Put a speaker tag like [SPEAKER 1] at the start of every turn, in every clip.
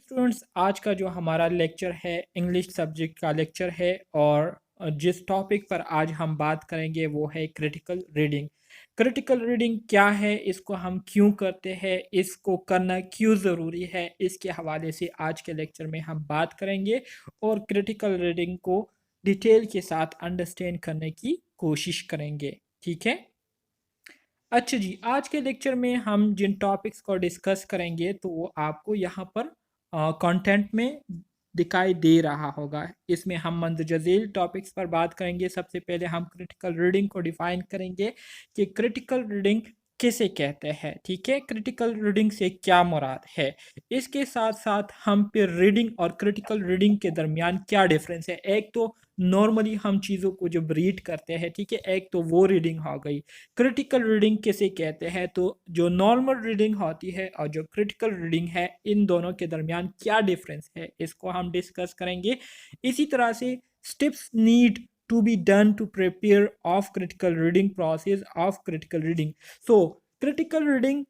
[SPEAKER 1] Students, आज का जो हमारा लेक्चर है इंग्लिश सब्जेक्ट का लेक्चर है। और जिस टॉपिक पर आज हम बात करेंगे वो है क्रिटिकल रीडिंग। क्रिटिकल रीडिंग क्या है, इसको हम क्यों करते हैं, इसको करना क्यों ज़रूरी है, इसके हवाले से आज के लेक्चर में हम बात करेंगे और क्रिटिकल रीडिंग को डिटेल के साथ अंडरस्टैंड करने की कोशिश करेंगे। ठीक है। अच्छा जी, आज के लेक्चर में हम जिन टॉपिक्स को डिस्कस करेंगे तो वो आपको यहाँ पर कंटेंट में दिखाई दे रहा होगा। इसमें हम मंदजैल टॉपिक्स पर बात करेंगे। सबसे पहले हम क्रिटिकल रीडिंग को डिफाइन करेंगे कि क्रिटिकल रीडिंग किसे कहते हैं। ठीक है, क्रिटिकल रीडिंग से क्या मुराद है। इसके साथ साथ हम फिर रीडिंग और क्रिटिकल रीडिंग के दरमियान क्या डिफरेंस है। एक तो नॉर्मली हम चीज़ों को जब रीड करते हैं, ठीक है, एक तो वो रीडिंग हो गई। क्रिटिकल रीडिंग किसे कहते हैं, तो जो नॉर्मल रीडिंग होती है और जो क्रिटिकल रीडिंग है, इन दोनों के दरमियान क्या डिफरेंस है, इसको हम डिस्कस करेंगे। इसी तरह से steps need to be done to prepare of critical reading, process of critical reading. So critical reading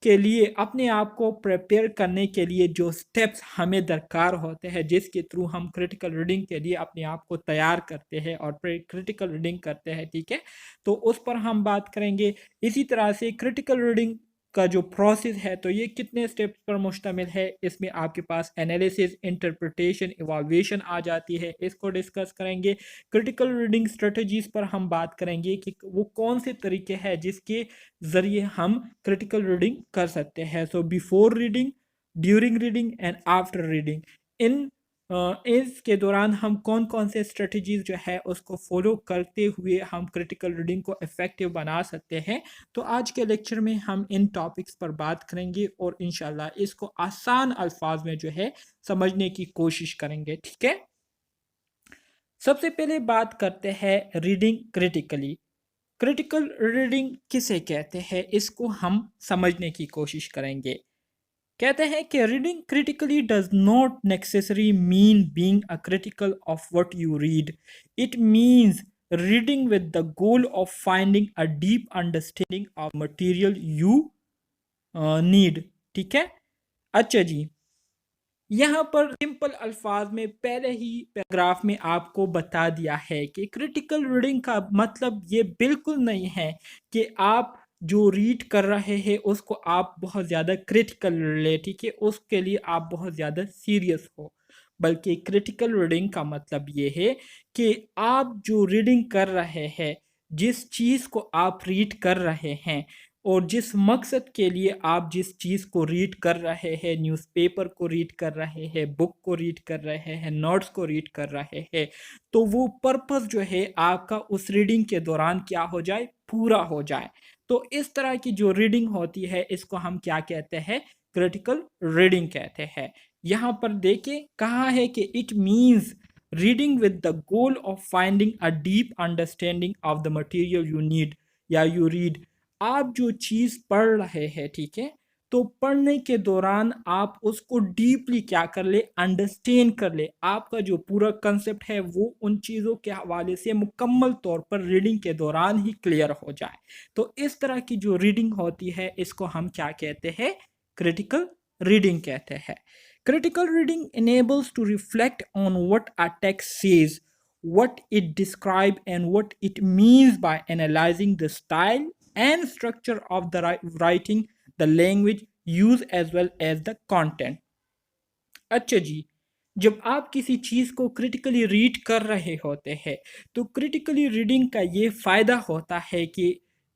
[SPEAKER 1] के लिए अपने आप को प्रिपेयर करने के लिए जो स्टेप्स हमें दरकार होते हैं, जिसके थ्रू हम क्रिटिकल रीडिंग के लिए अपने आप को तैयार करते हैं और क्रिटिकल रीडिंग करते हैं। ठीक है, तो उस पर हम बात करेंगे। इसी तरह से क्रिटिकल रीडिंग का जो प्रोसेस है, तो ये कितने स्टेप्स पर मुश्तमिल है। इसमें आपके पास एनालिसिस, इंटरप्रिटेशन, इवैल्यूएशन आ जाती है, इसको डिस्कस करेंगे। क्रिटिकल रीडिंग स्ट्रेटजीज पर हम बात करेंगे कि वो कौन से तरीके हैं जिसके ज़रिए हम क्रिटिकल रीडिंग कर सकते हैं। So before reading, during reading and after reading, इन इसके दौरान हम कौन कौन से स्ट्रेटजीज जो है उसको फॉलो करते हुए हम क्रिटिकल रीडिंग को इफ़ेक्टिव बना सकते हैं। तो आज के लेक्चर में हम इन टॉपिक्स पर बात करेंगे और इंशाल्लाह इसको आसान अल्फाज में जो है समझने की कोशिश करेंगे। ठीक है, सबसे पहले बात करते हैं रीडिंग क्रिटिकली। क्रिटिकल रीडिंग किसे कहते हैं, इसको हम समझने की कोशिश करेंगे। कहते हैं कि reading critically does not necessary mean being a critical of what you read. It means reading with the goal of finding a deep understanding of material you need. ठीक है। अच्छा जी, यहाँ पर सिंपल अल्फाज में पहले ही पैराग्राफ में आपको बता दिया है कि क्रिटिकल रीडिंग का मतलब ये बिल्कुल नहीं है कि आप जो रीड कर रहे हैं उसको आप बहुत ज़्यादा क्रिटिकल ले, ठीक है, उसके लिए आप बहुत ज़्यादा सीरियस हो। बल्कि क्रिटिकल रीडिंग का मतलब ये है कि आप जो रीडिंग कर रहे हैं, जिस चीज़ को आप रीड कर रहे हैं और जिस मकसद के लिए आप जिस चीज़ को रीड कर रहे हैं, न्यूज़पेपर को रीड कर रहे हैं, बुक को रीड कर रहे हैं, नोट्स को रीड कर रहे हैं, तो वो पर्पस जो है आपका उस रीडिंग के दौरान क्या हो जाए, पूरा हो जाए। तो इस तरह की जो रीडिंग होती है इसको हम क्या कहते हैं, क्रिटिकल रीडिंग कहते हैं। यहाँ पर देखिए कहा है कि it means reading with the goal of finding a deep understanding of the material you need या यू रीड। आप जो चीज़ पढ़ रहे हैं, ठीक है, तो पढ़ने के दौरान आप उसको डीपली क्या कर ले, अंडरस्टैंड कर ले। आपका जो पूरा कंसेप्ट है वो उन चीज़ों के हवाले से मुकम्मल तौर पर रीडिंग के दौरान ही क्लियर हो जाए। तो इस तरह की जो रीडिंग होती है इसको हम क्या कहते हैं, क्रिटिकल रीडिंग कहते हैं। Critical reading enables to reflect on what a text says, what it describes, and what it means by analyzing the style and structure of the writing, the language used, as well as the content. अच्छा जी, जब आप किसी चीज़ को critically read कर रहे होते हैं तो क्रिटिकली रीडिंग का ये फ़ायदा होता है कि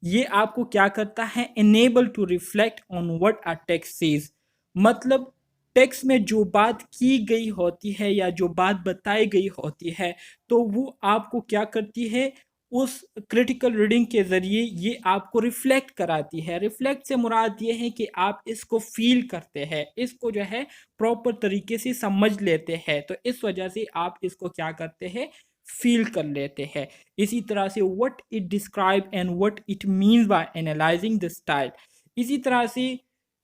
[SPEAKER 1] ये आपको क्या करता है, enable to reflect on what a text says. मतलब टेक्स्ट में जो बात की गई होती है या जो बात बताई गई होती है, तो वो आपको क्या करती है, उस क्रिटिकल रीडिंग के ज़रिए ये आपको रिफ्लेक्ट कराती है। रिफ्लेक्ट से मुराद ये है कि आप इसको फील करते हैं, इसको जो है प्रॉपर तरीके से समझ लेते हैं, तो इस वजह से आप इसको क्या करते हैं, फील कर लेते हैं। इसी तरह से what it describe and what it means by analysing the style. इसी तरह से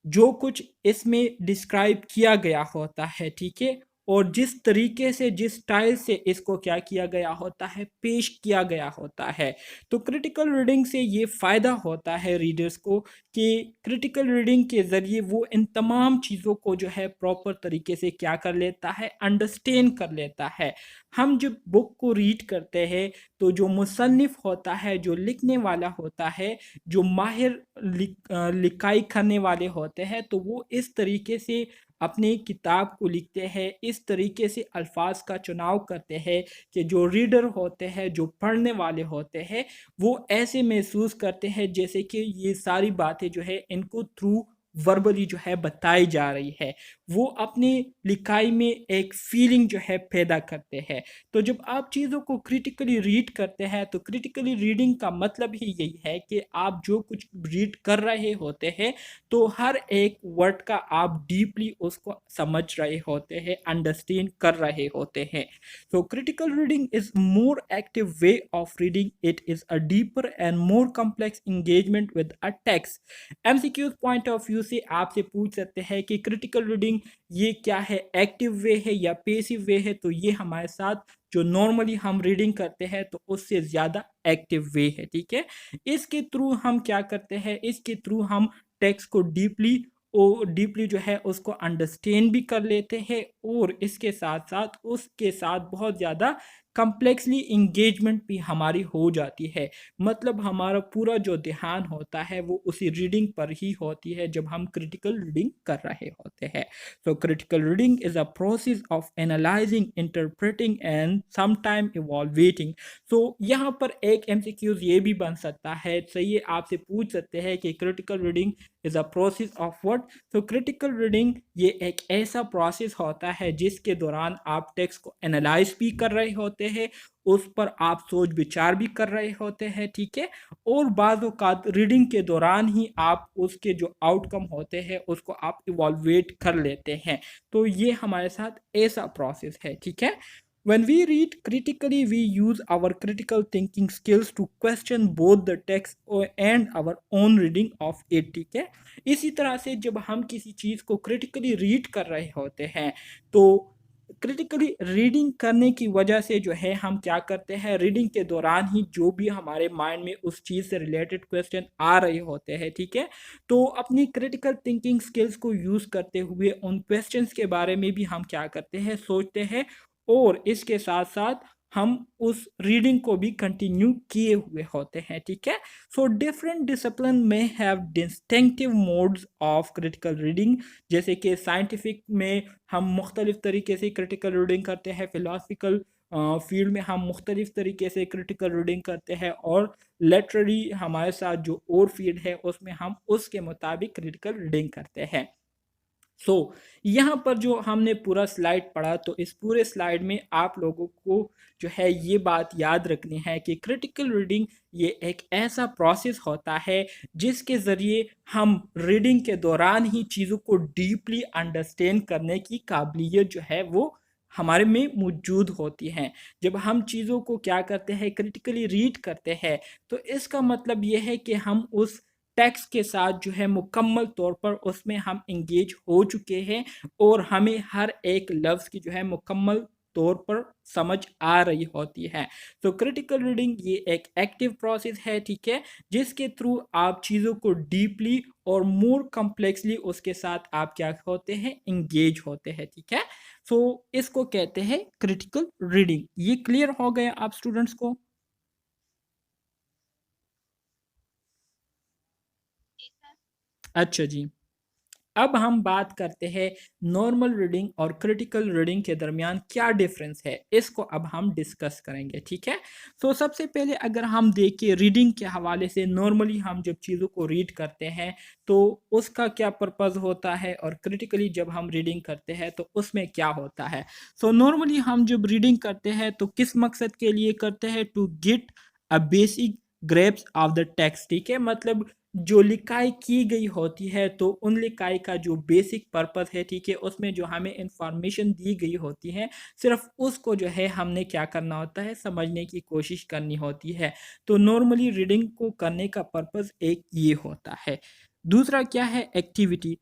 [SPEAKER 1] जो कुछ इसमें डिस्क्राइब किया गया होता है, ठीक है, और जिस तरीके से जिस स्टाइल से इसको क्या किया गया होता है, पेश किया गया होता है। तो क्रिटिकल रीडिंग से ये फ़ायदा होता है रीडर्स को कि क्रिटिकल रीडिंग के ज़रिए वो इन तमाम चीज़ों को जो है प्रॉपर तरीके से क्या कर लेता है, अंडरस्टैंड कर लेता है। हम जब बुक को रीड करते हैं तो जो मुसन्निफ़ होता है, जो लिखने वाला होता है, जो माहिर लिखाई करने वाले होते हैं, तो वो इस तरीके से अपनी किताब को लिखते हैं, इस तरीके से अल्फाज का चुनाव करते हैं कि जो रीडर होते हैं, जो पढ़ने वाले होते हैं, वो ऐसे महसूस करते हैं जैसे कि ये सारी बातें जो है इनको थ्रू वर्बली जो है बताई जा रही है। वो अपनी लिखाई में एक फीलिंग जो है पैदा करते हैं। तो जब आप चीज़ों को क्रिटिकली रीड करते हैं तो क्रिटिकली रीडिंग का मतलब ही यही है कि आप जो कुछ रीड कर रहे होते हैं तो हर एक वर्ड का आप डीपली उसको समझ रहे होते हैं, अंडरस्टैंड कर रहे होते हैं। So critical reading is more active way of reading. It is a deeper and more complex engagement with a text. MCQ point of view से आपसे पूछ सकते हैं कि क्रिटिकल रीडिंग ये क्या है, एक्टिव वे है या पेसिव वे है। तो ये हमारे साथ जो नॉर्मली हम रीडिंग करते हैं तो उससे ज़्यादा एक्टिव वे है, ठीक है। इसके थ्रू हम क्या करते हैं, इसके थ्रू हम टेक्स्ट को डीपली जो है उसको अंडरस्टैंड भी कर लेते हैं और इसके साथ साथ उसके साथ बहुत ज़्यादा कम्प्लेक्सली इंगेजमेंट भी हमारी हो जाती है। मतलब हमारा पूरा जो ध्यान होता है वो उसी रीडिंग पर ही होती है जब हम क्रिटिकल रीडिंग कर रहे होते हैं। So critical reading is a process of analysing, interpreting and sometime evaluating. So यहाँ पर एक एमसीक्यूज ये भी बन सकता है, सही है, आपसे पूछ सकते हैं कि critical reading is a process of what. तो क्रिटिकल रीडिंग ये एक ऐसा प्रोसेस होता है जिसके दौरान आप टेक्स्ट को एनालाइज भी कर रहे होते हैं, उस पर आप सोच विचार भी कर रहे होते हैं, ठीक है। और बाज़ औक़ात रीडिंग के दौरान ही आप उसके जो आउटकम होते हैं उसको आप इवॉल्वेट कर लेते हैं। तो ये हमारे साथ ऐसा प्रोसेस है, ठीक है। When we read critically, we use our critical thinking skills to question both the text and our own reading of it, ठीक है। इसी तरह से जब हम किसी चीज़ को क्रिटिकली रीड कर रहे होते हैं तो क्रिटिकली रीडिंग करने की वजह से जो है हम क्या करते हैं, रीडिंग के दौरान ही जो भी हमारे माइंड में उस चीज़ से रिलेटेड क्वेश्चन आ रहे होते हैं, ठीक है, तो अपनी क्रिटिकल थिंकिंग स्किल्स को यूज़ करते हुए उन क्वेश्चंस के बारे में भी हम क्या करते हैं, सोचते हैं और इसके साथ साथ हम उस रीडिंग को भी कंटिन्यू किए हुए होते हैं, ठीक है। सो डिफरेंट डिसिप्लिन में have distinctive modes of critical reading. जैसे कि साइंटिफिक में हम मुख्तलिफ तरीके से क्रिटिकल रीडिंग करते हैं, फिलोसफिकल फील्ड में हम मुख्तलिफ तरीके से क्रिटिकल रीडिंग करते हैं और लिटरेरी हमारे साथ जो और फील्ड है उसमें हम उसके मुताबिक क्रिटिकल रीडिंग करते हैं। सो यहाँ पर जो हमने पूरा स्लाइड पढ़ा तो इस पूरे स्लाइड में आप लोगों को जो है ये बात याद रखनी है कि क्रिटिकल रीडिंग ये एक ऐसा प्रोसेस होता है जिसके ज़रिए हम रीडिंग के दौरान ही चीज़ों को डीपली अंडरस्टैंड करने की काबिलियत जो है वो हमारे में मौजूद होती हैं। जब हम चीज़ों को क्या करते हैं, क्रिटिकली रीड करते हैं तो इसका मतलब ये है कि हम उस टेक्स्ट के साथ जो है मुकम्मल तौर पर उसमें हम इंगेज हो चुके हैं और हमें हर एक लफ्ज़ की जो है मुकम्मल तौर पर समझ आ रही होती है। तो क्रिटिकल रीडिंग ये एक एक्टिव प्रोसेस है, ठीक है, जिसके थ्रू आप चीज़ों को डीपली और मोर कम्प्लेक्सली उसके साथ आप क्या होते हैं, इंगेज होते हैं, ठीक है। सो इसको कहते हैं क्रिटिकल रीडिंग। ये क्लियर हो गया आप स्टूडेंट्स को? अच्छा जी। अब हम बात करते हैं नॉर्मल रीडिंग और क्रिटिकल रीडिंग के दरमियान क्या डिफरेंस है, इसको अब हम डिस्कस करेंगे, ठीक है। तो सबसे पहले अगर हम देखें रीडिंग के हवाले से, नॉर्मली हम जब चीज़ों को रीड करते हैं तो उसका क्या पर्पज़ होता है और क्रिटिकली जब हम रीडिंग करते हैं तो उसमें क्या होता है। सो नॉर्मली हम जब रीडिंग करते हैं तो किस मकसद के लिए करते हैं, to get a basic grasp of the text, ठीक है। मतलब जो लिखाई की गई होती है तो उन लिखाई का जो बेसिक पर्पस है, ठीक है, उसमें जो हमें इंफॉर्मेशन दी गई होती है सिर्फ उसको जो है हमने क्या करना होता है, समझने की कोशिश करनी होती है। तो नॉर्मली रीडिंग को करने का पर्पस एक ये होता है। दूसरा क्या है, एक्टिविटी,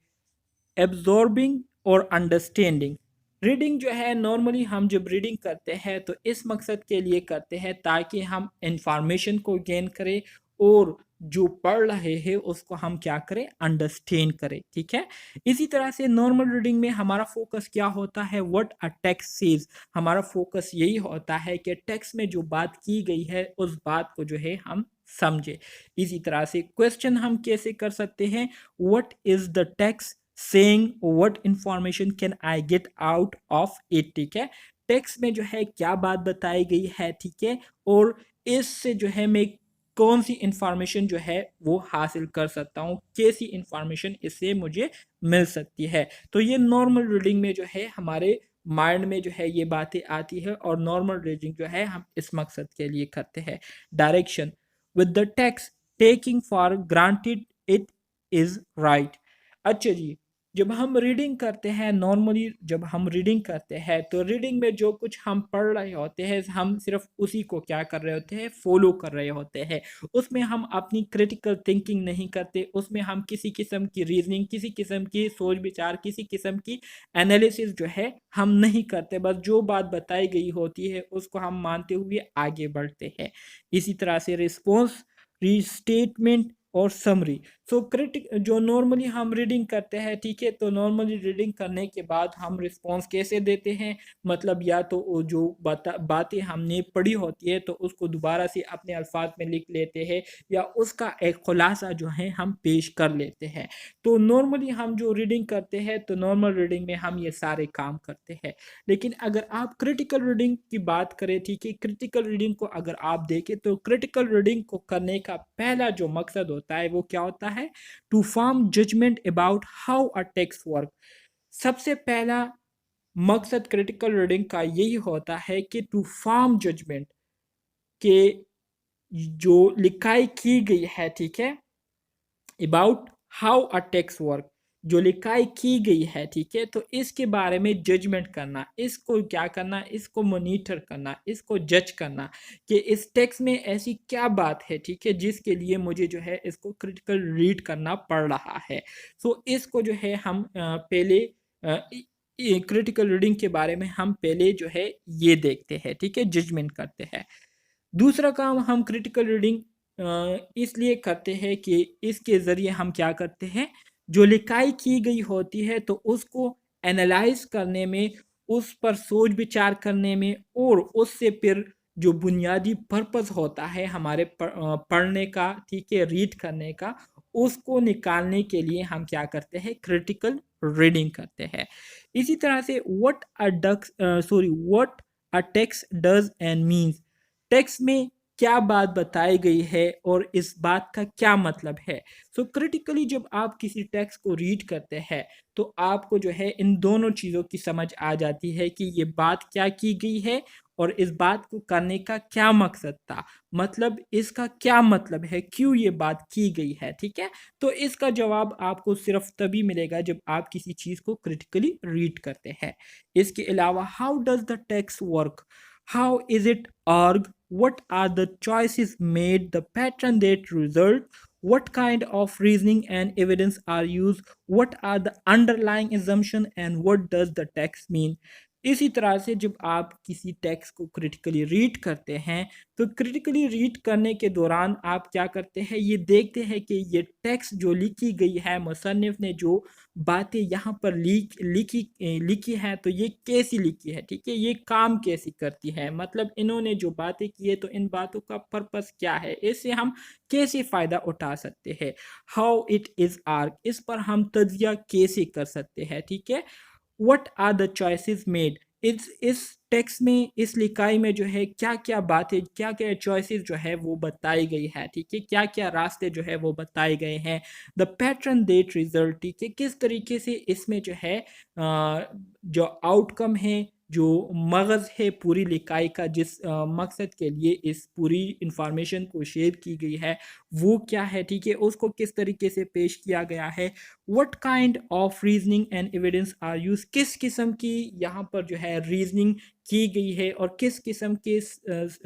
[SPEAKER 1] एब्जॉर्बिंग और अंडरस्टैंडिंग। रीडिंग जो है नॉर्मली हम जब रीडिंग करते हैं तो इस मकसद के लिए करते हैं ताकि हम इंफॉर्मेशन को गेन करें और जो पढ़ रहे हैं उसको हम क्या करें, अंडरस्टैंड करें, ठीक है। इसी तरह से नॉर्मल रीडिंग में हमारा फोकस क्या होता है, व्हाट अ टेक्स्ट सेज। हमारा फोकस यही होता है कि टेक्स्ट में जो बात की गई है उस बात को जो है हम समझे। इसी तरह से क्वेश्चन हम कैसे कर सकते हैं, what is the text saying, what information can I get out of it, ठीक है। टेक्स्ट में जो है क्या बात बताई गई है, ठीक है, और इससे जो है मैं कौन सी इंफॉर्मेशन जो है वो हासिल कर सकता हूँ, कैसी इंफॉर्मेशन इससे मुझे मिल सकती है। तो ये नॉर्मल रीडिंग में जो है हमारे माइंड में जो है ये बातें आती है और नॉर्मल रीडिंग जो है हम इस मकसद के लिए करते हैं। Direction with the text taking for granted it is right. अच्छा जी, जब हम रीडिंग करते हैं नॉर्मली, जब हम रीडिंग करते हैं तो रीडिंग में जो कुछ हम पढ़ रहे होते हैं हम सिर्फ उसी को क्या कर रहे होते हैं, फॉलो कर रहे होते हैं। उसमें हम अपनी क्रिटिकल थिंकिंग नहीं करते, उसमें हम किसी किस्म की रीजनिंग, किसी किस्म की सोच विचार, किसी किस्म की एनालिसिस जो है हम नहीं करते। बस जो बात बताई गई होती है उसको हम मानते हुए आगे बढ़ते हैं। इसी तरह से रिस्पॉन्स, रीस्टेटमेंट और समरी। सो क्रिटिक जो नॉर्मली हम रीडिंग करते हैं, ठीक है, तो नॉर्मली रीडिंग करने के बाद हम रिस्पॉन्स कैसे देते हैं, मतलब या तो वो जो बातें हमने पढ़ी होती है तो उसको दोबारा से अपने अल्फाज में लिख लेते हैं या उसका एक खुलासा जो है हम पेश कर लेते हैं। तो नॉर्मली हम जो रीडिंग करते हैं तो नॉर्मल रीडिंग में हम ये सारे काम करते हैं। लेकिन अगर आप क्रिटिकल रीडिंग की बात करें, ठीक है, क्रिटिकल रीडिंग को अगर आप देखें तो क्रिटिकल रीडिंग को करने का पहला जो मकसद होता है वो क्या होता है, to form judgement about how a text work. सबसे पहला मकसद क्रिटिकल रीडिंग का यही होता है कि टू फॉर्म जजमेंट के जो लिखाई की गई है, ठीक है, about how a text work, जो लिखाई की गई है, ठीक है, तो इसके बारे में जजमेंट करना, इसको क्या करना, इसको मॉनिटर करना, इसको जज करना कि इस टेक्स्ट में ऐसी क्या बात है, ठीक है, जिसके लिए मुझे जो है इसको क्रिटिकल रीड करना पड़ रहा है। सो इसको जो है हम पहले क्रिटिकल रीडिंग के बारे में हम पहले जो है ये देखते हैं, ठीक है, जजमेंट करते हैं। दूसरा काम हम क्रिटिकल रीडिंग इसलिए करते हैं कि इसके ज़रिए हम क्या करते हैं, जो लिखाई की गई होती है तो उसको एनालाइज करने में, उस पर सोच विचार करने में और उससे फिर जो बुनियादी पर्पस होता है हमारे पढ़ने का, ठीक है, रीड करने का, उसको निकालने के लिए हम क्या करते हैं, क्रिटिकल रीडिंग करते हैं। इसी तरह से what a text does and means, text में क्या बात बताई गई है और इस बात का क्या मतलब है। सो क्रिटिकली जब आप किसी टेक्स्ट को रीड करते हैं तो आपको जो है इन दोनों चीज़ों की समझ आ जाती है कि ये बात क्या की गई है और इस बात को करने का क्या मकसद था, मतलब इसका क्या मतलब है, क्यों ये बात की गई है, ठीक है। तो इसका जवाब आपको सिर्फ तभी मिलेगा जब आप किसी चीज़ को क्रिटिकली रीड करते हैं। इसके अलावा how does the text work, how is it arg, what are the choices made, the pattern that result, what kind of reasoning and evidence are used, what are the underlying assumption and what does the text mean। इसी तरह से जब आप किसी text को critically read करते हैं तो क्रिटिकली रीड करने के दौरान आप क्या करते हैं, ये देखते हैं कि ये टेक्स्ट जो लिखी गई है, मुसन्निफ ने जो बातें यहाँ पर लिखी हैं तो ये कैसी लिखी है, ठीक है, ये काम कैसी करती है, मतलब इन्होंने जो बातें की है तो इन बातों का पर्पस क्या है, इससे हम कैसे फ़ायदा उठा सकते हैं। हाउ इट इज़ आर्क, इस पर हम तजिया कैसे कर सकते हैं, ठीक है। What are the choices made, इस टेक्स्ट में, इस लिखाई में जो है क्या क्या बातें, क्या क्या चॉइसेस जो है वो बताई गई है, ठीक है, क्या क्या रास्ते जो है वो बताए गए हैं। द पैटर्न देट रिजल्ट, ठीक है, किस तरीके से इसमें जो है जो आउटकम है, जो मगज़ है पूरी लिखाई का, जिस मकसद के लिए इस पूरी इंफॉर्मेशन को शेयर की गई है वो क्या है, ठीक है, उसको किस तरीके से पेश किया गया है। What kind of reasoning and evidence are use, किस किस्म की यहाँ पर जो है रीजनिंग की गई है और किस किस्म के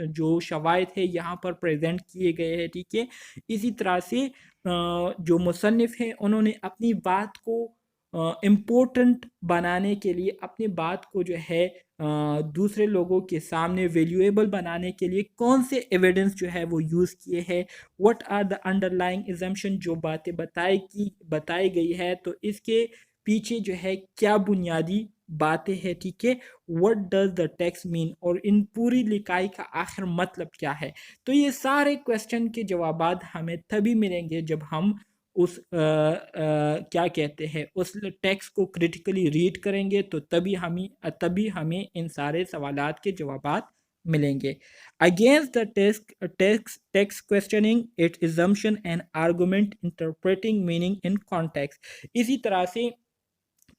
[SPEAKER 1] जो शवायद है यहाँ पर प्रेजेंट किए गए हैं, ठीक है। इसी तरह से जो मुसन्निफ है उन्होंने अपनी बात को इम्पोर्टेंट बनाने के लिए, अपनी बात को जो है दूसरे लोगों के सामने वैल्यूएबल बनाने के लिए कौन से एविडेंस जो है वो यूज़ किए हैं, what are the underlying assumption, जो बातें बताई गई है तो इसके पीछे जो है क्या बुनियादी बातें हैं, ठीक है। What does the text mean, और इन पूरी लिखाई का आखिर मतलब क्या है। तो ये सारे क्वेश्चन के जवाबात हमें तभी मिलेंगे जब हम उस क्या कहते हैं उस टेक्स्ट को क्रिटिकली रीड करेंगे, तो तभी हमें इन सारे सवालात के जवाबात मिलेंगे। Against the text questioning it assumption and argument interpreting meaning in context. इसी तरह से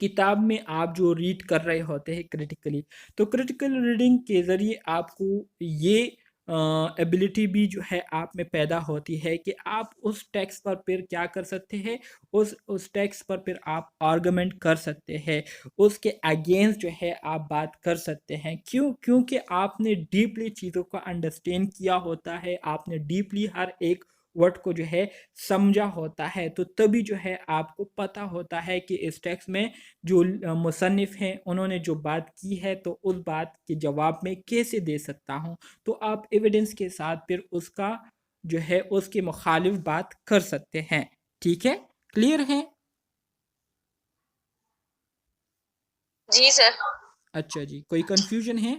[SPEAKER 1] किताब में आप जो रीड कर रहे होते हैं क्रिटिकली, तो क्रिटिकल रीडिंग के ज़रिए आपको ये एबिलिटी भी जो है आप में पैदा होती है कि आप उस टेक्स्ट पर फिर क्या कर सकते हैं, उस टेक्स्ट पर फिर आप आर्गुमेंट कर सकते हैं, उसके अगेंस्ट जो है आप बात कर सकते हैं। क्योंकि आपने डीपली चीज़ों को अंडरस्टैंड किया होता है, आपने डीपली हर एक वर्ड को जो है समझा होता है, तो तभी जो है आपको पता होता है कि इस टेक्स्ट में जो मुसन्निफ़ हैं उन्होंने जो बात की है तो उस बात के जवाब में कैसे दे सकता हूँ। तो आप एविडेंस के साथ फिर उसका जो है उसके मुखालिफ बात कर सकते हैं। ठीक है, क्लियर है?
[SPEAKER 2] जी सर।
[SPEAKER 1] अच्छा जी, कोई कंफ्यूजन है?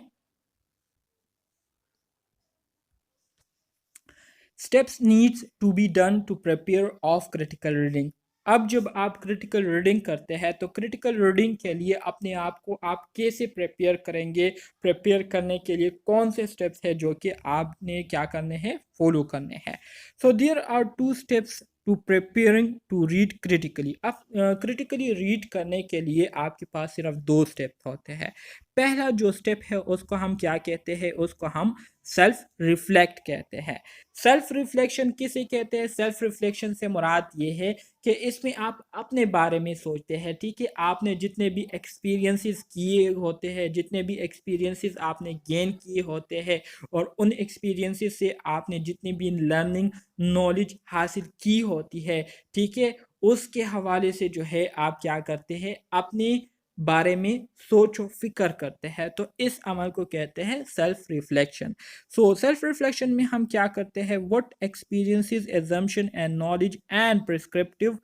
[SPEAKER 1] Steps needs to be done to prepare of critical reading. अब जब आप क्रिटिकल रीडिंग करते हैं तो क्रिटिकल रीडिंग के लिए अपने आप को आप कैसे प्रिपेयर करेंगे, प्रिपेयर करने के लिए कौन से स्टेप्स है जो कि आपने क्या करने हैं, फॉलो करने हैं। So there are two steps to preparing to read critically. अब क्रिटिकली रीड करने के लिए आपके पास सिर्फ दो स्टेप्स होते हैं। पहला जो स्टेप है उसको हम क्या कहते हैं, उसको हम सेल्फ रिफ्लेक्ट कहते हैं। सेल्फ रिफ्लेक्शन किसे कहते हैं? सेल्फ रिफ्लेक्शन से मुराद ये है कि इसमें आप अपने बारे में सोचते हैं, ठीक है। आपने जितने भी एक्सपीरियंसेस किए होते हैं, जितने भी एक्सपीरियंसेस आपने गेन किए होते हैं, और उन एक्सपीरियंसेस से आपने जितनी भी लर्निंग नॉलेज हासिल की होती है, ठीक है, उसके हवाले से जो है आप क्या करते हैं, अपने बारे में सोचो फिक्र करते हैं। तो इस अमल को कहते हैं self reflection. So self reflection में हम क्या करते हैं, what experiences assumption and knowledge and prescriptive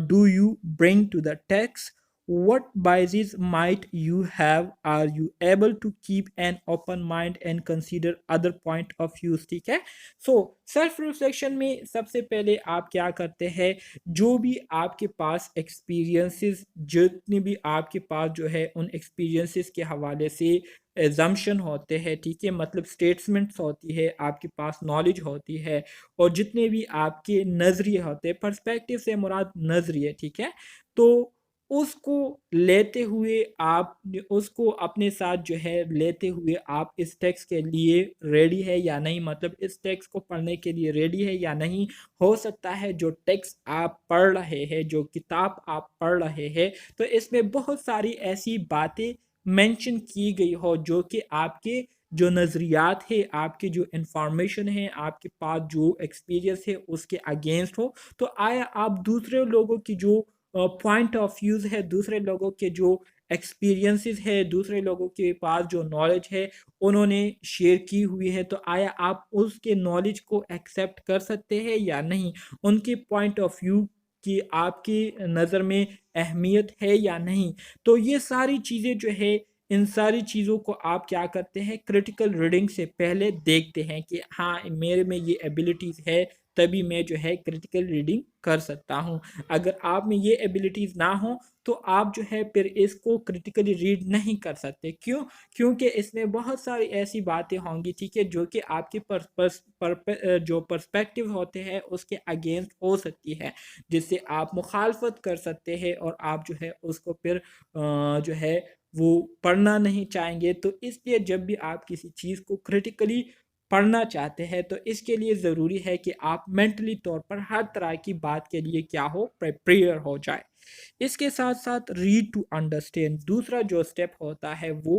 [SPEAKER 1] do you bring to the text, what biases might you have, are you able to keep an open mind and consider other point of views। ठीक है। सो self reflection में सबसे पहले आप क्या करते हैं, जो भी आपके पास एक्सपीरियंसेस, जितने भी आपके पास जो है उन एक्सपीरियंसेस के हवाले से एजम्पशन होते हैं, ठीक है, मतलब स्टेटमेंट्स होती है, आपके पास नॉलेज होती है, और जितने भी आपके नज़रिए होते हैं, पर्सपेक्टिव से मुराद नज़रिए, ठीक है। तो उसको लेते हुए आप उसको अपने साथ जो है लेते हुए आप इस टेक्स्ट के लिए रेडी है या नहीं, मतलब इस टेक्स्ट को पढ़ने के लिए रेडी है या नहीं। हो सकता है जो टेक्स्ट आप पढ़ रहे हैं, जो किताब आप पढ़ रहे हैं, तो इसमें बहुत सारी ऐसी बातें मेंशन की गई हो जो कि आपके जो नज़रियात है, आपके जो इंफॉर्मेशन है, आपके पास जो एक्सपीरियंस है उसके अगेंस्ट हो। तो आया आप दूसरे लोगों की जो पॉइंट ऑफ व्यूज़ है, दूसरे लोगों के जो एक्सपीरियंसेस है, दूसरे लोगों के पास जो नॉलेज है उन्होंने शेयर की हुई है, तो आया आप उसके नॉलेज को एक्सेप्ट कर सकते हैं या नहीं, उनके पॉइंट ऑफ व्यू की आपकी नज़र में अहमियत है या नहीं। तो ये सारी चीज़ें जो है, इन सारी चीज़ों को आप क्या करते हैं, क्रिटिकल रीडिंग से पहले देखते हैं कि हाँ मेरे में ये एबिलिटीज़ है, तभी मैं जो है क्रिटिकल रीडिंग कर सकता हूँ। अगर आप में ये एबिलिटीज़ ना हो तो आप जो है फिर इसको क्रिटिकली रीड नहीं कर सकते। क्यों? क्योंकि इसमें बहुत सारी ऐसी बातें होंगी, ठीक है, जो कि आपके जो पर्सपेक्टिव होते हैं उसके अगेंस्ट हो सकती है, जिससे आप मुखालफत कर सकते हैं और आप जो है उसको फिर जो है वो पढ़ना नहीं चाहेंगे। तो इसलिए जब भी आप किसी चीज़ को क्रिटिकली पढ़ना चाहते हैं तो इसके लिए ज़रूरी है कि आप मेंटली तौर पर हर तरह की बात के लिए क्या हो, प्रिपेयर हो जाए। इसके साथ साथ रीड टू अंडरस्टैंड दूसरा जो स्टेप होता है वो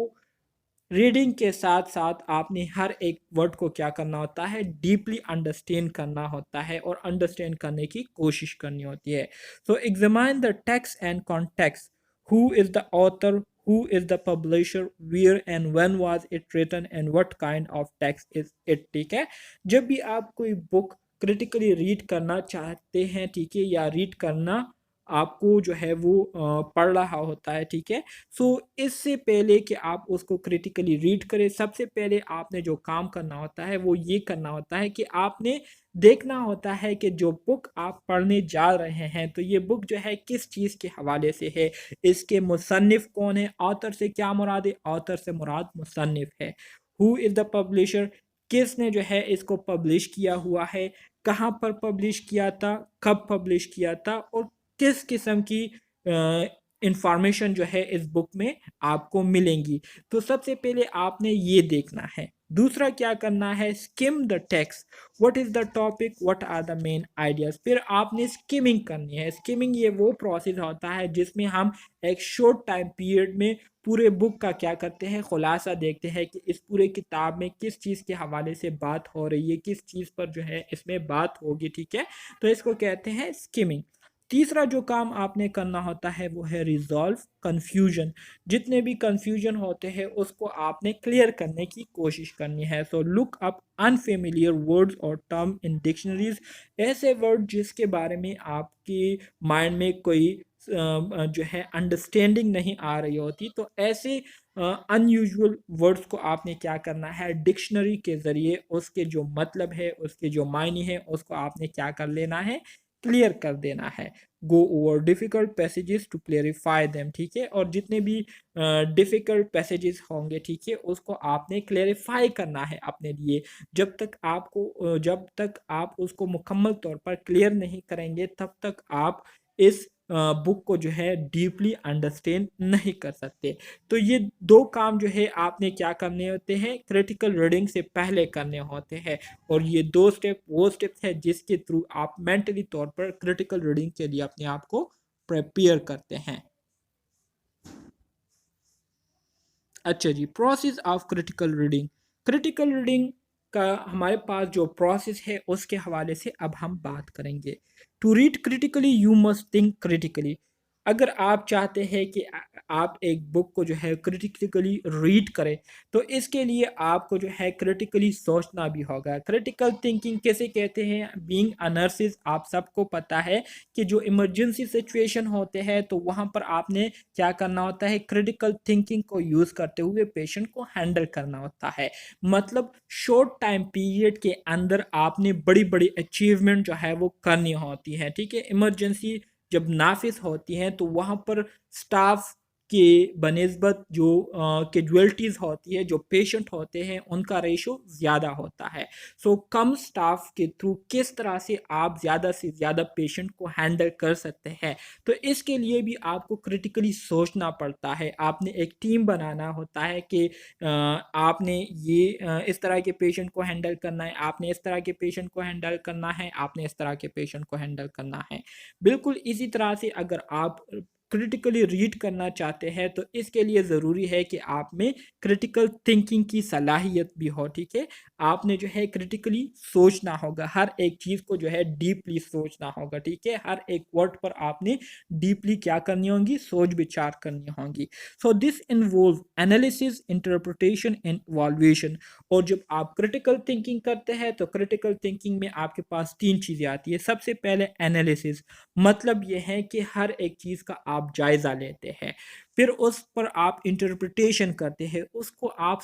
[SPEAKER 1] रीडिंग के साथ साथ आपने हर एक वर्ड को क्या करना होता है, डीपली अंडरस्टैंड करना होता है और अंडरस्टैंड करने की कोशिश करनी होती है। So examine the text and context, who is the author, who is the publisher, where and when was it written and what kind of text is it। ठीक है, जब भी आप कोई बुक क्रिटिकली रीड करना चाहते हैं, ठीक है, या रीड करना आपको जो है वो पढ़ रहा होता है, ठीक है। सो इससे पहले कि आप उसको क्रिटिकली रीड करें, सबसे पहले आपने जो काम करना होता है वो ये करना होता है कि आपने देखना होता है कि जो बुक आप पढ़ने जा रहे हैं तो ये बुक जो है किस चीज़ के हवाले से है, इसके मुसन्निफ कौन है, ऑथर से क्या मुराद है, ऑथर से मुराद मुसन्निफ है। हु इज़ द पब्लिशर, किसने जो है इसको पब्लिश किया हुआ है, कहाँ पर पब्लिश किया था, कब पब्लिश किया था और किस किस्म की इंफॉर्मेशन जो है इस बुक में आपको मिलेंगी। तो सबसे पहले आपने ये देखना है। दूसरा क्या करना है, skim the text, what is the topic, what are the main ideas. फिर आपने स्किमिंग करनी है। स्किमिंग ये वो प्रोसेस होता है जिसमें हम एक शॉर्ट टाइम पीरियड में पूरे बुक का क्या करते हैं, खुलासा देखते हैं कि इस पूरे किताब में किस चीज़ के हवाले से बात हो रही है, किस चीज़ पर जो है इसमें बात होगी, ठीक है। तो इसको कहते हैं स्किमिंग। तीसरा जो काम आपने करना होता है वो है रिजॉल्व कंफ्यूजन। जितने भी कंफ्यूजन होते हैं उसको आपने क्लियर करने की कोशिश करनी है। So look up unfamiliar words और टर्म इन डिक्शनरीज। ऐसे वर्ड जिसके बारे में आपकी माइंड में कोई जो है अंडरस्टैंडिंग नहीं आ रही होती, तो ऐसे अनयूजुअल वर्ड्स को आपने क्या करना है, डिक्शनरी के ज़रिए उसके जो मतलब है, उसके जो मायने हैं, उसको आपने क्या कर लेना है, क्लियर कर देना है। Go over difficult passages to clarify them, ठीक है। और जितने भी डिफ़िकल्ट पैसेजेस होंगे, ठीक है, उसको आपने क्लेरिफाई करना है अपने लिए। जब तक आप उसको मुकम्मल तौर पर क्लियर नहीं करेंगे तब तक आप इस बुक को जो है डीपली अंडरस्टैंड नहीं कर सकते। तो ये दो काम जो है आपने क्या करने होते हैं, क्रिटिकल रीडिंग से पहले करने होते हैं। और ये दो स्टेप वो स्टेप्स है जिसके थ्रू आप मेंटली तौर पर क्रिटिकल रीडिंग के लिए अपने आप को प्रिपेयर करते हैं। अच्छा जी, process of critical reading. Critical reading का हमारे पास जो प्रोसेस है उसके हवाले से अब हम बात करेंगे। To read critically you must think critically. अगर आप चाहते हैं कि आप एक बुक को जो है क्रिटिकली रीड करें तो इसके लिए आपको जो है क्रिटिकली सोचना भी होगा। क्रिटिकल थिंकिंग कैसे कहते हैं, बीइंग अ नर्सिस आप सबको पता है कि जो इमरजेंसी सिचुएशन होते हैं तो वहाँ पर आपने क्या करना होता है, क्रिटिकल थिंकिंग को यूज़ करते हुए पेशेंट को हैंडल करना होता है। मतलब शॉर्ट टाइम पीरियड के अंदर आपने बड़ी बड़ी अचीवमेंट जो है वो करनी होती है, ठीक है। इमरजेंसी जब नाफिस होती हैं तो वहाँ पर स्टाफ के बनिस्बत जो कैजुअल्टीज़ होती है, जो पेशेंट होते हैं उनका रेशो ज़्यादा होता है। सो कम स्टाफ के थ्रू किस तरह से आप ज़्यादा से ज़्यादा पेशेंट को हैंडल कर सकते हैं, तो इसके लिए भी आपको क्रिटिकली सोचना पड़ता है। आपने एक टीम बनाना होता है कि आपने इस तरह के पेशेंट को हैंडल करना है, आपने इस तरह के पेशेंट को हैंडल करना है, आपने इस तरह के पेशेंट को हैंडल करना है। बिल्कुल इसी तरह से अगर आप क्रिटिकली रीड करना चाहते हैं तो इसके लिए ज़रूरी है कि आप में क्रिटिकल थिंकिंग की सलाहियत भी हो, ठीक है। आपने जो है क्रिटिकली सोचना होगा, हर एक चीज़ को जो है डीपली सोचना होगा, ठीक है। हर एक वर्ड पर आपने डीपली क्या करनी होगी, सोच विचार करनी होगी। So this involve analysis, interpretation and evaluation. और जब आप क्रिटिकल थिंकिंग करते हैं तो क्रिटिकल थिंकिंग में आपके पास तीन चीज़ें आती है। सबसे पहले एनालिसिस, मतलब ये है कि हर एक चीज़ का आप जायज़ा लेते हैं। फिर उस पर आप इंटरप्रिटेशन करते हैं, उसको आप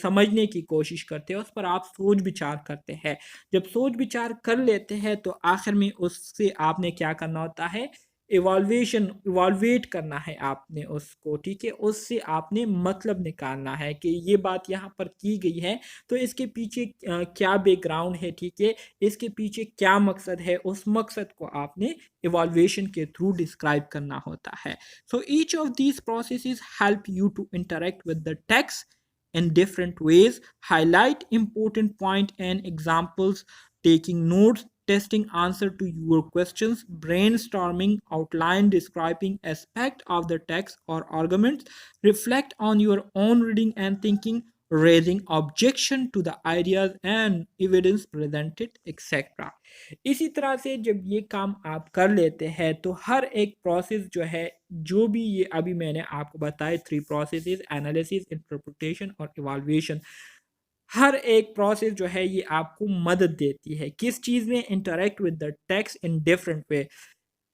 [SPEAKER 1] समझने की कोशिश करते हैं, उस पर आप सोच विचार करते हैं। जब सोच विचार कर लेते हैं तो आखिर में उससे आपने क्या करना होता है, इवाल्वेट करना है आपने उसको, ठीक है। उससे आपने मतलब निकालना है कि ये बात यहाँ पर की गई है तो इसके पीछे क्या बैकग्राउंड है, ठीक है, इसके पीछे क्या मकसद है, उस मकसद को आपने इवाल्वेशन के थ्रू डिस्क्राइब करना होता है। So each of these processes help you to interact with the text in different ways, highlight important point and examples, taking notes, testing answer to your questions, brainstorming, outline, describing aspect of the text or arguments, reflect on your own reading and thinking, raising objection to the ideas and evidence presented, etc. इसी तरह से जब ये काम आप कर लेते हैं तो हर एक प्रोसेस जो है, जो भी ये अभी मैंने आपको बताए 3 प्रोसेसेस, एनालिसिस, इंटरप्रिटेशन और इवैल्यूएशन, हर एक प्रोसेस जो है ये आपको मदद देती है किस चीज़ में, interact with the text in different way,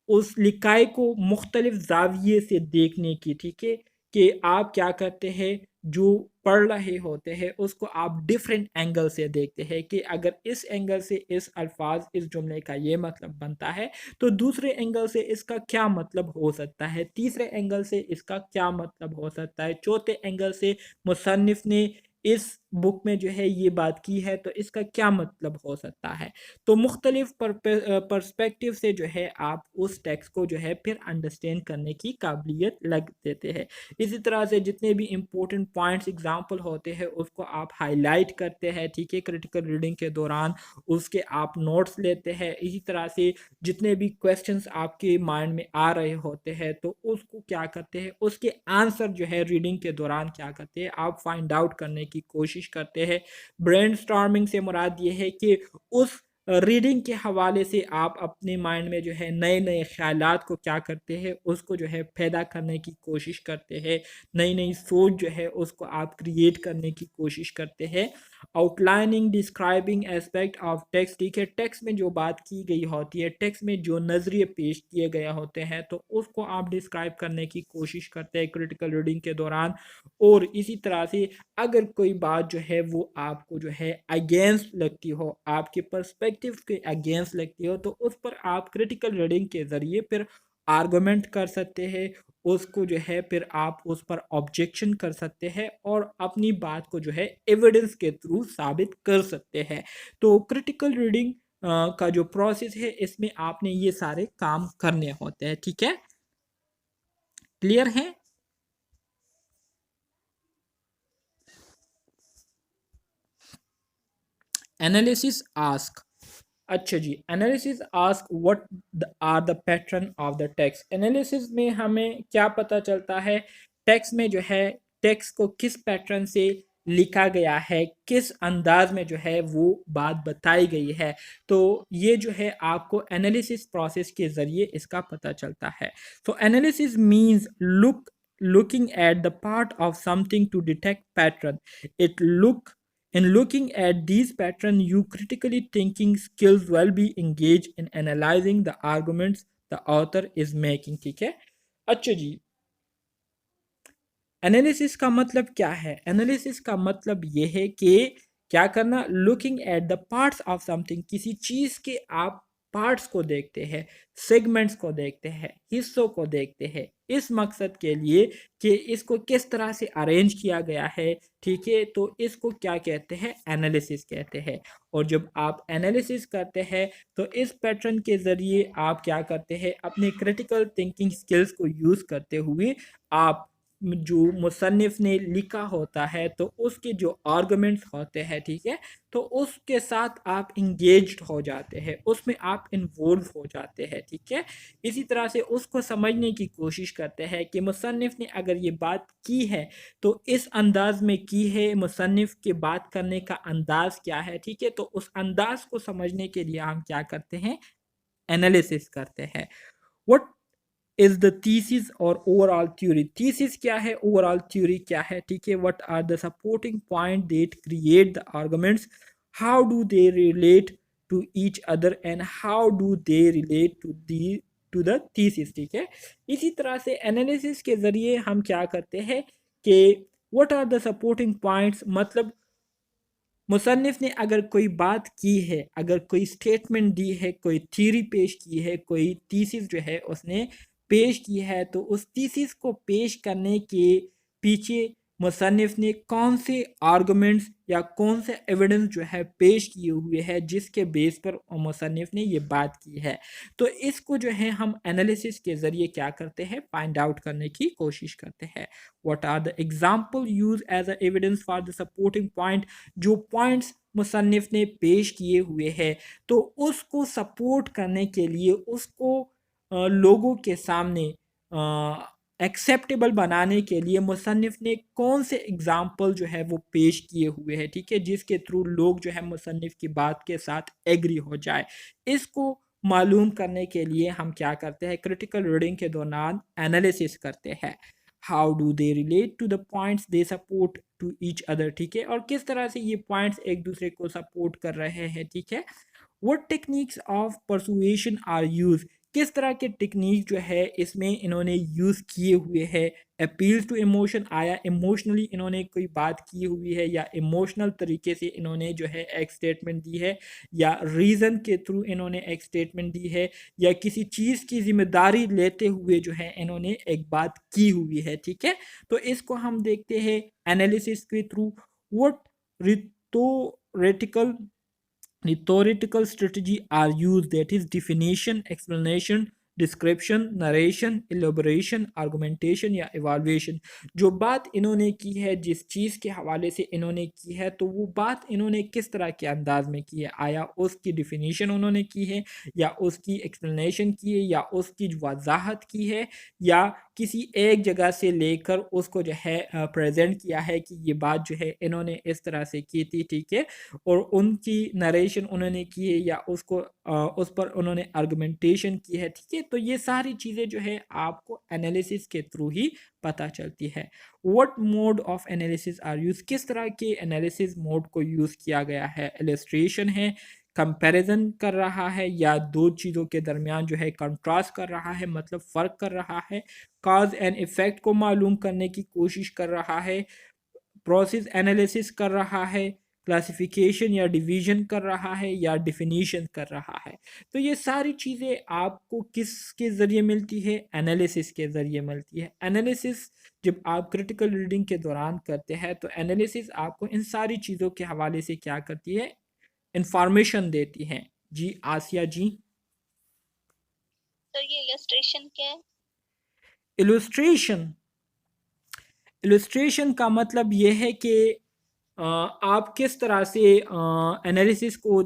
[SPEAKER 1] उस लिकाई को मुख्तलिफ ज़ाविये से देखने की, ठीक है, कि आप क्या करते हैं, जो पढ़ रहे होते हैं उसको आप डिफरेंट एंगल से देखते हैं कि अगर इस एंगल से इस अल्फाज इस जुमले का ये मतलब बनता है तो दूसरे एंगल से इसका क्या मतलब हो सकता है, तीसरे एंगल से इसका क्या मतलब हो सकता है, चौथे एंगल से मुसन्निफ ने इस बुक में जो है ये बात की है तो इसका क्या मतलब हो सकता है। तो मुख्तलिफ पर्सपेक्टिव से जो है आप उस टेक्स्ट को जो है फिर अंडरस्टैंड करने की काबिलियत लग देते हैं। इसी तरह से जितने भी इम्पोर्टेंट पॉइंट्स एग्जांपल होते हैं उसको आप हाईलाइट करते हैं, ठीक है, क्रिटिकल रीडिंग के दौरान उसके आप नोट्स लेते हैं। इसी तरह से जितने भी क्वेश्चंस आपके माइंड में आ रहे होते हैं तो उसको क्या करते हैं, उसके आंसर जो है रीडिंग के दौरान क्या करते हैं आप फाइंड आउट करने की कोशिश करते हैं। ब्रेनस्टॉर्मिंग से मुराद ये है कि उस रीडिंग के हवाले से आप अपने माइंड में जो है नए नए ख्यालात को क्या करते हैं, उसको जो है पैदा करने की कोशिश करते हैं, नई नई सोच जो है उसको आप क्रिएट करने की कोशिश करते हैं। Outlining, describing aspect of text, ठीक है, टेक्स्ट में जो बात की गई होती है, टेक्स्ट में जो नज़रिए पेश किए गए होते हैं तो उसको आप डिस्क्राइब करने की कोशिश करते हैं क्रिटिकल रीडिंग के दौरान। और इसी तरह से अगर कोई बात जो है वो आपको जो है अगेंस्ट लगती हो, आपके पर्सपेक्टिव के अगेंस्ट लगती हो, तो उस पर आप क्रिटिकल रीडिंग के ज़रिए फिर आर्गुमेंट कर सकते हैं, उसको जो है फिर आप उस पर ऑब्जेक्शन कर सकते हैं और अपनी बात को जो है एविडेंस के थ्रू साबित कर सकते हैं। तो क्रिटिकल रीडिंग का जो प्रोसेस है इसमें आपने ये सारे काम करने होते हैं, ठीक है, क्लियर है। एनालिसिस आस्क, अच्छा जी, analysis ask what are the pattern of the text. Analysis में हमें क्या पता चलता है, टेक्स्ट में जो है टेक्स्ट को किस पैटर्न से लिखा गया है, किस अंदाज में जो है वो बात बताई गई है, तो ये जो है आपको एनालिसिस प्रोसेस के ज़रिए इसका पता चलता है। So analysis means looking at the part of something to detect pattern. it look In looking at these patterns, your critically thinking skills will be engaged in analyzing the arguments the author is making, ठीक है। अच्छा जी, analysis का मतलब क्या है, analysis का मतलब ये है कि क्या करना, looking at the parts of something, किसी चीज़ के आप पार्ट्स को देखते हैं, सेगमेंट्स को देखते हैं, हिस्सों को देखते हैं, इस मकसद के लिए कि इसको किस तरह से अरेंज किया गया है, ठीक है, तो इसको क्या कहते हैं, एनालिसिस कहते हैं। और जब आप एनालिसिस करते हैं तो इस पैटर्न के ज़रिए आप क्या करते हैं, अपने क्रिटिकल थिंकिंग स्किल्स को यूज़ करते हुए आप जो मुसन्निफ ने लिखा होता है तो उसके जो आर्गुमेंट्स होते हैं, ठीक है, तो उसके साथ आप इंगेज्ड हो जाते हैं, उसमें आप इन्वॉल्व हो जाते हैं, ठीक है। इसी तरह से उसको समझने की कोशिश करते हैं कि मुसन्निफ ने अगर ये बात की है तो इस अंदाज में की है, मुसन्निफ के बात करने का अंदाज क्या है, ठीक है, तो उस अंदाज को समझने के लिए हम क्या करते हैं, एनालिसिस करते हैं। व्हाट इज द थीसिस और ओवरऑल थ्योरी, थीसिस क्या है, ओवरऑल थ्योरी क्या है, ठीक है, what are the supporting point that create the arguments, how do they relate to each other and how do they relate to the thesis, ठीक है। इसी तरह से एनालिसिस के ज़रिए हम क्या करते हैं कि what are the supporting points, मतलब मुसन्निफ ने अगर कोई बात की है, अगर कोई स्टेटमेंट दी है, कोई थ्योरी पेश की है, कोई थीसिस जो है उसने पेश की है, तो उस थीसिस को पेश करने के पीछे मुसन्निफ़ ने कौन से आर्गुमेंट्स या कौन से एविडेंस जो है पेश किए हुए हैं जिसके बेस पर मुसन्निफ़ ने ये बात की है। तो इसको जो है हम एनालिसिस के ज़रिए क्या करते हैं, फाइंड आउट करने की कोशिश करते हैं। What are the example use as a evidence for the supporting point, जो पॉइंट्स मुसन्निफ़ ने पेश किए हुए हैं तो उसको सपोर्ट करने के लिए उसको लोगों के सामने एक्सेप्टेबल बनाने के लिए मुसन्निफ़ ने कौन से एग्ज़ाम्पल जो है वो पेश किए हुए हैं, ठीक है, जिसके थ्रू लोग जो है मुसन्निफ़ की बात के साथ एग्री हो जाए। इसको मालूम करने के लिए हम क्या करते हैं, क्रिटिकल रीडिंग के दौरान एनालिसिस करते हैं। How do they relate to the points they support to each other, ठीक है, और किस तरह से ये पॉइंट्स एक दूसरे को सपोर्ट कर रहे हैं, ठीक है। What techniques of persuasion are use, किस तरह के टेक्निक जो है इसमें इन्होंने यूज़ किए हुए हैं। अपील टू इमोशन, आया इमोशनली इन्होंने कोई बात की हुई है या इमोशनल तरीके से इन्होंने जो है एक स्टेटमेंट दी है, या रीज़न के थ्रू इन्होंने एक स्टेटमेंट दी है, या किसी चीज़ की जिम्मेदारी लेते हुए जो है इन्होंने एक बात की हुई है, ठीक है। तो इसको हम देखते हैं एनालिसिस के through. What rhetorical rhetorical strategy are used, that is definition, explanation, description, narration, elaboration, argumentation या इवाल्वेशन। जो बात इन्होंने की है, जिस चीज़ के हवाले से इन्होंने की है, तो वो बात इन्होंने किस तरह के अंदाज में की है, आया उसकी डिफिनीशन उन्होंने की है, या उसकी एक्सप्लेनेशन की है, या उसकी वजाहत की है, या किसी एक जगह से लेकर उसको जो है प्रेजेंट किया है कि ये बात जो है इन्होंने इस तरह से की थी, ठीक है, और उनकी नरेशन उन्होंने की है, या उसको उस पर उन्होंने आर्गुमेंटेशन की है, ठीक है। तो ये सारी चीज़ें जो है आपको एनालिसिस के थ्रू ही पता चलती है। What mode of analysis are use, किस तरह के एनालिसिस मोड को यूज़ किया गया है, इलस्ट्रेशन है, कंपैरिजन कर रहा है, या दो चीज़ों के दरमियान जो है कंट्रास्ट कर रहा है, मतलब फ़र्क कर रहा है, काज एंड इफ़ेक्ट को मालूम करने की कोशिश कर रहा है, प्रोसेस एनालिसिस कर रहा है, क्लासिफिकेशन या डिवीजन कर रहा है, या डिफिनीशन कर रहा है। तो ये सारी चीज़ें आपको किसके ज़रिए मिलती है, एनालिसिस के ज़रिए मिलती है। एनालिसिस जब आप क्रिटिकल रीडिंग के दौरान करते हैं तो एनालिसिस आपको इन सारी चीज़ों के हवाले से क्या करती है, इंफॉर्मेशन देती हैं। जी आसिया जी।
[SPEAKER 2] तो ये इलस्ट्रेशन क्या है?
[SPEAKER 1] इलुस्ट्रेशन, इलस्ट्रेशन का मतलब ये है कि आप किस तरह से एनालिसिस को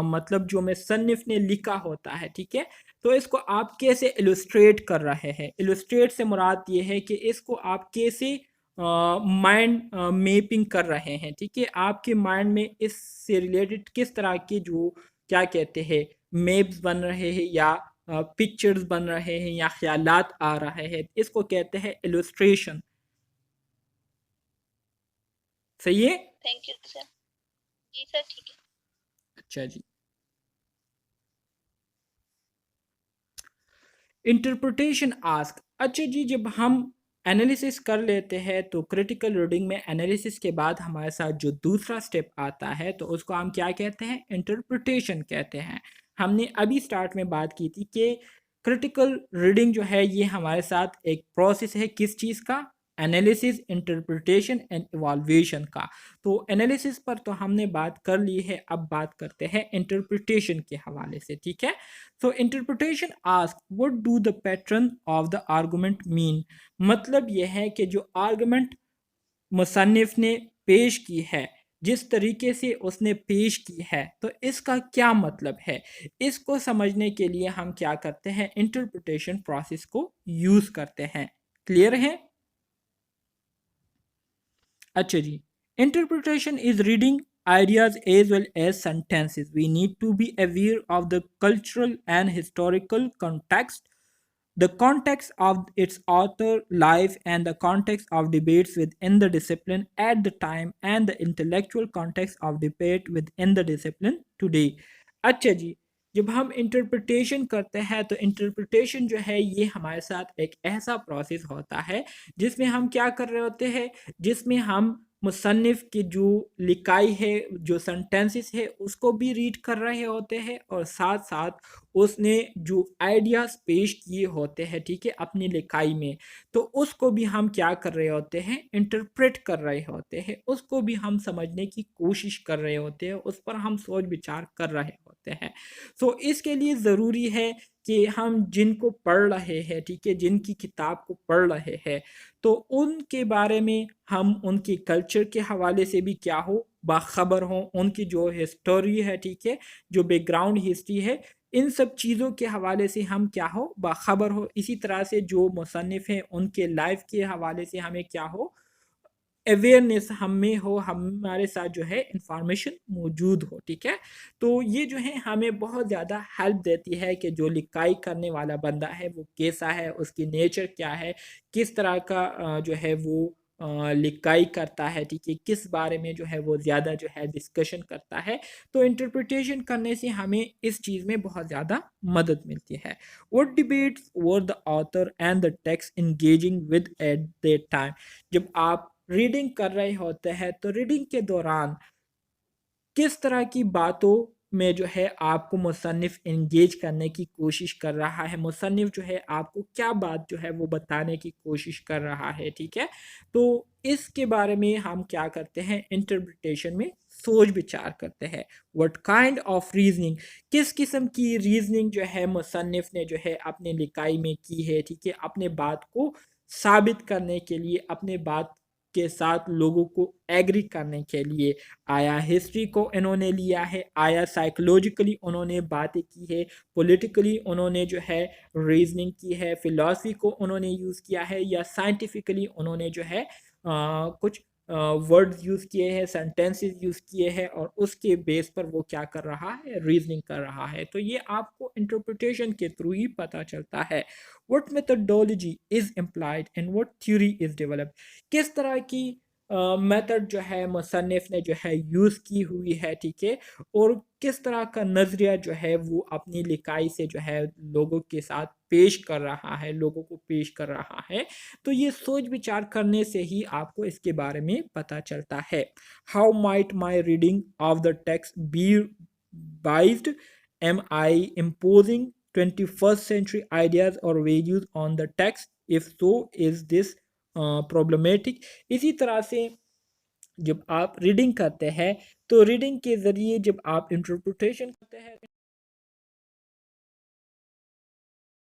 [SPEAKER 1] मतलब जो मुसन्निफ ने लिखा होता है, ठीक है, तो इसको आप कैसे इलस्ट्रेट कर रहे हैं। इलस्ट्रेट से मुराद ये है कि इसको आप कैसे माइंड मैपिंग कर रहे हैं, ठीक है, आपके माइंड में इससे रिलेटेड किस तरह के जो क्या कहते हैं मैप्स बन रहे हैं, या पिक्चर्स बन रहे हैं, या ख्यालात आ रहे हैं, इसको कहते हैं इलस्ट्रेशन। सही है।
[SPEAKER 2] Thank you sir. जी सर, ठीक है।
[SPEAKER 1] अच्छा जी। इंटरप्रिटेशन आस्क, अच्छा जी, जब हम एनालिसिस कर लेते हैं तो क्रिटिकल रीडिंग में एनालिसिस के बाद हमारे साथ जो दूसरा स्टेप आता है तो उसको हम क्या कहते हैं, इंटरप्रिटेशन कहते हैं। हमने अभी स्टार्ट में बात की थी कि क्रिटिकल रीडिंग जो है ये हमारे साथ एक प्रोसेस है, किस चीज़ का, एनालिसिस, इंटरप्रिटेशन एंड इवाल्वेशन का। तो एनालिसिस पर तो हमने बात कर ली है, अब बात करते हैं इंटरप्रिटेशन के हवाले से, ठीक है। So interpretation asks what do the pattern of the argument mean, मतलब यह है कि जो आर्गुमेंट मुसन्निफ ने पेश की है, जिस तरीके से उसने पेश की है, तो इसका क्या मतलब है। इसको समझने के लिए हम क्या करते हैं, इंटरप्रिटेशन प्रोसेस को यूज करते हैं। क्लियर है। अच्छा जी, interpretation is reading ideas as well as sentences. We need to be aware of the cultural and historical context, the context of its author life, and the context of debates within the discipline at the time, and the intellectual context of debate within the discipline today. अच्छा जी, जब हम interpretation करते हैं तो interpretation जो है ये हमारे साथ एक ऐसा प्रोसेस होता है जिसमें हम क्या कर रहे होते हैं, जिसमें हम मुसन्निफ की जो लिखाई है, जो सेंटेंसेस है, उसको भी रीड कर रहे होते हैं, और साथ साथ उसने जो आइडियाज़ पेश किए होते हैं, ठीक है, अपनी लिखाई में, तो उसको भी हम क्या कर रहे होते हैं, इंटरप्रेट कर रहे होते हैं, उसको भी हम समझने की कोशिश कर रहे होते हैं, उस पर हम सोच विचार कर रहे होते हैं। सो इसके लिए ज़रूरी है कि हम जिनको पढ़ रहे हैं, ठीक है, जिनकी किताब को पढ़ रहे हैं, तो उनके बारे में हम उनके कल्चर के हवाले से भी क्या हो, बाखबर हों, उनकी जो हिस्टोरी है, ठीक है, जो बैकग्राउंड हिस्ट्री है, इन सब चीज़ों के हवाले से हम क्या हो, बाखबर हो। इसी तरह से जो मुसन्निफ़ हैं उनके लाइफ के हवाले से हमें क्या हो, अवेयरनेस हम में हो, हमारे साथ जो है इंफॉर्मेशन मौजूद हो, ठीक है। तो ये जो है हमें बहुत ज़्यादा हेल्प देती है कि जो लिखाई करने वाला बंदा है वो कैसा है, उसकी नेचर क्या है, किस तरह का जो है वो लिखाई करता है, ठीक है, किस बारे में जो है वो ज़्यादा जो है डिस्कशन करता है। तो इंटरप्रिटेशन करने से हमें इस चीज़ में बहुत ज़्यादा मदद मिलती है। What debates were the author and the text engaging with at the time. जब आप रीडिंग कर रहे होते हैं तो रीडिंग के दौरान किस तरह की बातों में जो है आपको मुसन्निफ़ एंगेज करने की कोशिश कर रहा है, मुसन्निफ़ जो है आपको क्या बात जो है वो बताने की कोशिश कर रहा है, ठीक है। तो इसके बारे में हम क्या करते हैं, इंटरप्रिटेशन में सोच विचार करते हैं। व्हाट काइंड ऑफ रीजनिंग, किस किस्म की रीजनिंग जो है मुसन्निफ़ ने जो है अपने लिखाई में की है, ठीक है, अपने बात को साबित करने के लिए, अपने बात के साथ लोगों को एग्री करने के लिए। आया हिस्ट्री को इन्होंने लिया है, आया साइकोलॉजिकली उन्होंने बातें की है, पॉलिटिकली उन्होंने जो है रीजनिंग की है, फिलॉसफी को उन्होंने यूज़ किया है, या साइंटिफिकली उन्होंने जो है कुछ वर्ड्स यूज़ किए हैं, सेंटेंसेस यूज़ किए हैं, और उसके बेस पर वो क्या कर रहा है, रीजनिंग कर रहा है। तो ये आपको इंटरप्रिटेशन के थ्रू ही पता चलता है। What methodology is implied and what theory is developed, किस तरह की मेथड जो है मुसन्निफ़ ने जो है यूज़ की हुई है, ठीक है, और किस तरह का नज़रिया जो है वो अपनी लिखाई से जो है लोगों के साथ पेश कर रहा है, लोगों को पेश कर रहा है। तो ये सोच विचार करने से ही आपको इसके बारे में पता चलता है। How might my reading of the text be biased, am I imposing 21st century ideas or values on the text, if so is this problematic. इसी तरह से जब आप रीडिंग करते हैं तो रीडिंग के ज़रिए जब आप इंटरप्रिटेशन करते हैं